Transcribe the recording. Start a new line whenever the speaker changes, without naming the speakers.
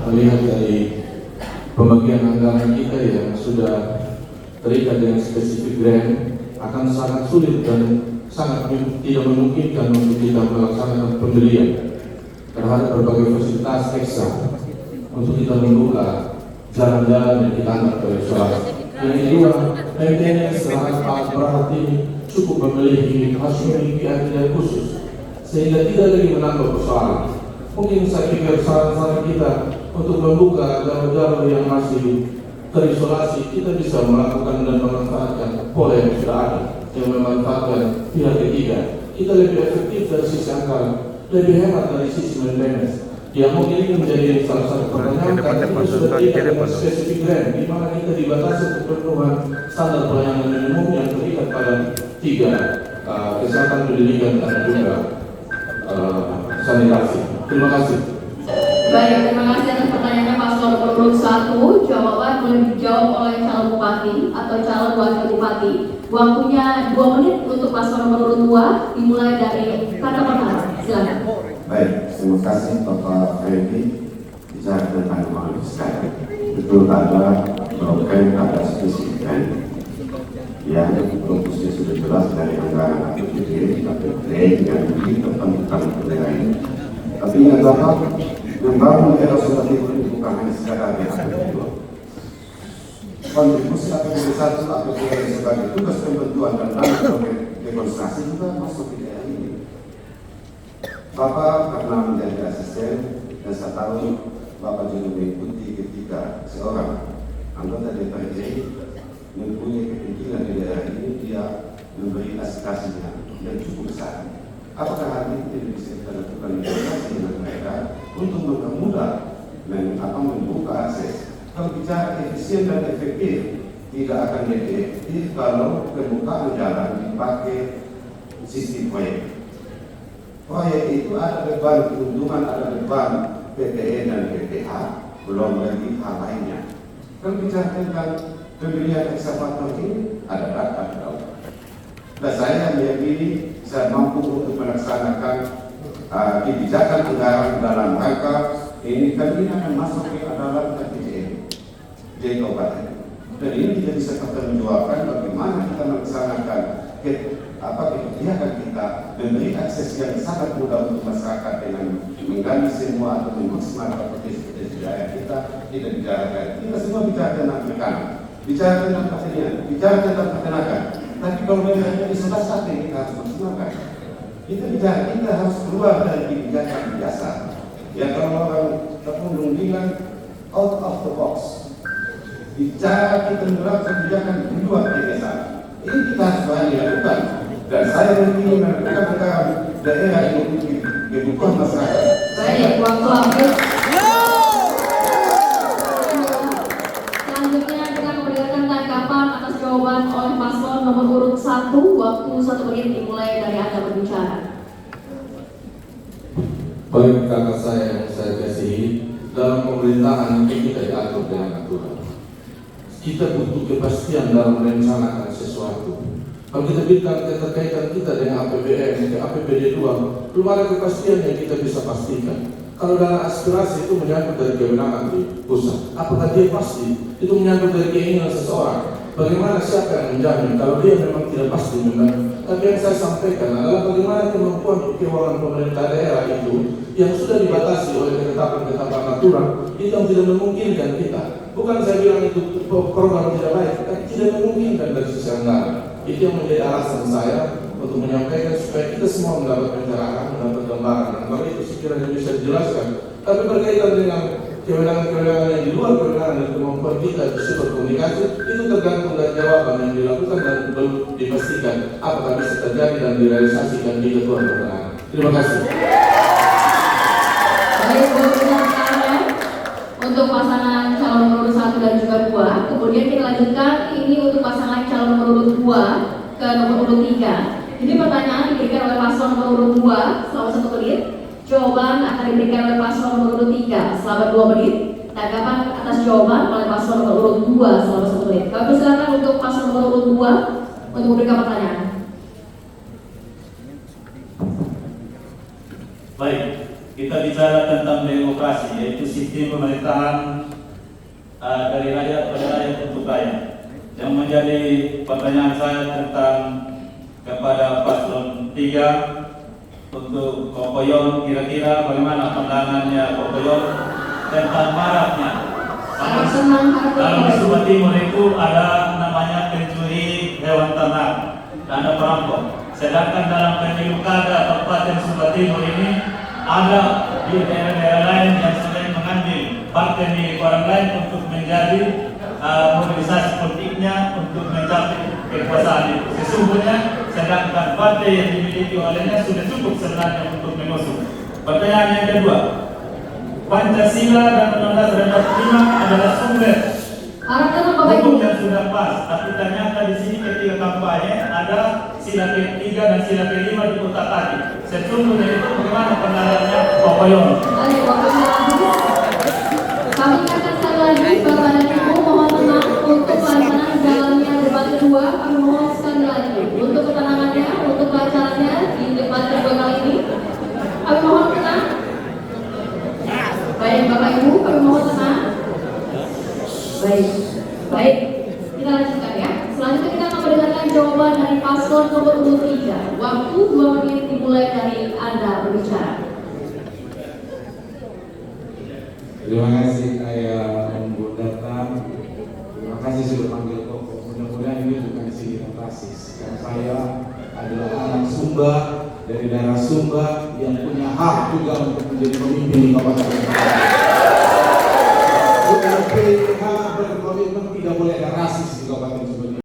melihat dari pembagian anggaran kita yang sudah terikat dengan spesifik grant, akan sangat sulit dan sangat tidak memungkinkan untuk kita melaksanakan pembelian terhadap berbagai fasilitas ekstra untuk kita membuka jalan-jalan yang kita anggap terisolasi. Yang kedua, maintenance terhadap alat-alat ini cukup harus memiliki agenda khusus sehingga tidak lagi menambah persoalan. Mungkin saya pikir saran-saran kita untuk membuka jalur-jalur yang masih terisolasi, kita bisa melakukan dan memanfaatkan pola yang sudah ada, yang memanfaatkan pihak ketiga. Kita lebih efektif dari sisi anggaran, lebih hemat dari sisi maintenance. Yang mungkin ini menjadi salah satu pertanyaan karena itu sudah tidak dengan spesifik grant, di mana kita dibatasi untuk pemenuhan standar pelayanan minimum yang terikat pada 3 kesehatan, pendidikan, dan juga sanitasi. Terima kasih.
Baik, terima kasih atas pertanyaannya paslon nomor urut 1. Jawaban boleh dijawab oleh calon bupati atau calon wakil bupati. Waktunya 2 menit untuk paslon nomor urut 2, dimulai dari kata pertama. Silakan.
Baik, terima kasih Bapak Freddy. Bicara tentang uang fiskal, betul ada program, ada spesifik yang fokusnya sudah jelas dari anggaran APBD, KPD yang ditentukan negara ini. Tapi ingat Bapak, membangun era sosial itu bukan hanya secara APBD. Kontribusi APBD 1, APBD sebagai tugas pembentuan dan demonstrasi juga masuk di daerah ini. Bapak pernah menjadi asisten dan saya tahu Bapak juga mengikuti ketika seorang anggota DPRD mempunyai kepentingan di daerah ini, dia memberi aspirasinya yang cukup besar. Apakah hal ini tidak bisa kita lakukan komunikasi dengan mereka untuk mempermudah membuka akses? Kalau bicara efisien dan efektif, tidak akan efektif kalau pembukaan jalan dipakai sistem proyek. Proyek itu ada beban keuntungan, ada beban PTN dan PTH, belum lagi hal lainnya. Kalau bicara tentang pembelian eksavator ini, ada data di dalam. Dan saya meyakini saya mampu untuk melaksanakan kebijakan anggaran dalam rangka ini, kan ini akan masuk ke dalam KPJM di kabupaten. Dan ini tidak bisa pertanggungjawabkan bagaimana kita melaksanakan kebijakan kita memberi akses yang sangat mudah untuk masyarakat dengan menggali semua atau memaksimalkan potensi daerah kita. Tidak bicara kita semua bicara tentang perikanan, bicara tentang pertanian, bicara tentang peternakan. Tapi kalau mereka di sebelah satu kita harus maksimalkan. Kita harus keluar dari kebijakan biasa. Ya kalau orang terpundung bilang out of the box. Bicara kita menerapkan kebijakan di luar kebiasaan. Ini kita harus berani lakukan. Dan saya ingin melakukan perkara daerah yang kebutuhan masyarakat.
Baik, waktu habis. Selanjutnya kita memberikan tanggapan atas jawaban oleh paslon nomor urut 1. Waktu 1 menit dimulai dari Anda berbicara.
Baik kakak saya yang saya kasihi, dalam pemerintahan kita diatur dengan aturan. Kita butuh kepastian dalam merencanakan sesuatu. Kalau kita bilang keterkaitan kita dengan APBN, ke APBD 2, belum ada kepastian yang kita bisa pastikan. Kalau dalam aspirasi itu menyangkut dari kewenangan di pusat, apakah dia pasti? Itu menyangkut dari keinginan seseorang. Bagaimana siapa yang menjamin kalau dia memang tidak pasti memang? Tapi yang saya sampaikan adalah bagaimana kemampuan keuangan pemerintah daerah itu yang sudah dibatasi oleh ketetapan-ketetapan aturan itu yang tidak memungkinkan kita. Bukan saya bilang itu program tidak baik, tapi tidak memungkinkan dari sisi anggaran. Itu yang menjadi alasan saya untuk menyampaikan supaya kita semua mendapat pencerahan, mendapat gambaran. Dan kalau itu sekiranya bisa dijelaskan. Tapi berkaitan dengan kewenangan-kewenangan yang di luar kewenangan dan kemampuan kita bersifat komunikasi, itu tergantung dari jawaban yang dilakukan dan belum dipastikan apakah bisa terjadi dan direalisasikan di ketua kewenangan. Terima kasih.
Baik, untuk pasangan calon nomor urut 1 dan juga 2. Kemudian kita lanjutkan ini untuk pasangan calon nomor urut 2 ke nomor urut 3. Jadi pertanyaan diberikan oleh paslon nomor urut 2 selama 1 menit. Jawaban akan diberikan oleh paslon nomor urut 3 selama 2 menit. Tanggapan atas jawaban oleh paslon nomor urut 2 selama 1 menit. Kami silakan untuk paslon nomor urut 2 untuk memberikan pertanyaan.
Baik, kita bicara tentang demokrasi, yaitu sistem pemerintahan dari rakyat pada rakyat untuk rakyat. Yang menjadi pertanyaan saya tentang kepada paslon 3 untuk Kokoyon, kira-kira bagaimana pandangannya Kokoyon tentang maraknya. Kalau di Sumba Timur itu ada namanya pencuri hewan ternak, ada perampok. Sedangkan dalam pemilu kada Kabupaten Sumba Timur ini ada di daerah-daerah lain yang selain mengambil partai milik orang lain untuk menjadi mobilisasi politiknya untuk mencapai kekuasaan itu. Sesungguhnya sedangkan partai yang dimiliki olehnya sudah cukup sebenarnya untuk mengusung. Pertanyaan yang kedua, Pancasila dan Undang-Undang 45 adalah sumber hukum yang sudah pas, tapi ternyata di sini ketika kampanye ada sila ke-3 dan sila ke-5 dikotak-atik. Sesungguhnya itu bagaimana penanganannya Kokoyon?
Baik, waktunya habis. Kami ingatkan sekali lagi Bapak dan Ibu mohon tenang untuk pelaksanaan jalannya debat kedua. Kami mohon sekali lagi untuk ketenangannya, untuk kelancarannya di debat kedua kali ini. Kami mohon tenang. Baik Bapak Ibu, kami mohon tenang. Baik, kita lanjutkan ya. Selanjutnya kita akan mendengarkan jawaban dari paslon nomor urut 3. Waktu 2 menit dimulai dari Anda berbicara.
Terima kasih Bung Datang. Terima kasih sudah panggil Koko. Mudah-mudahan ini bukan sindiran rasis. Karena saya adalah anak Sumba dari daerah Sumba yang punya hak juga untuk menjadi pemimpin di Kabupaten Sumba. ULPH berkomitmen tidak boleh ada rasis di Kabupaten Sumba.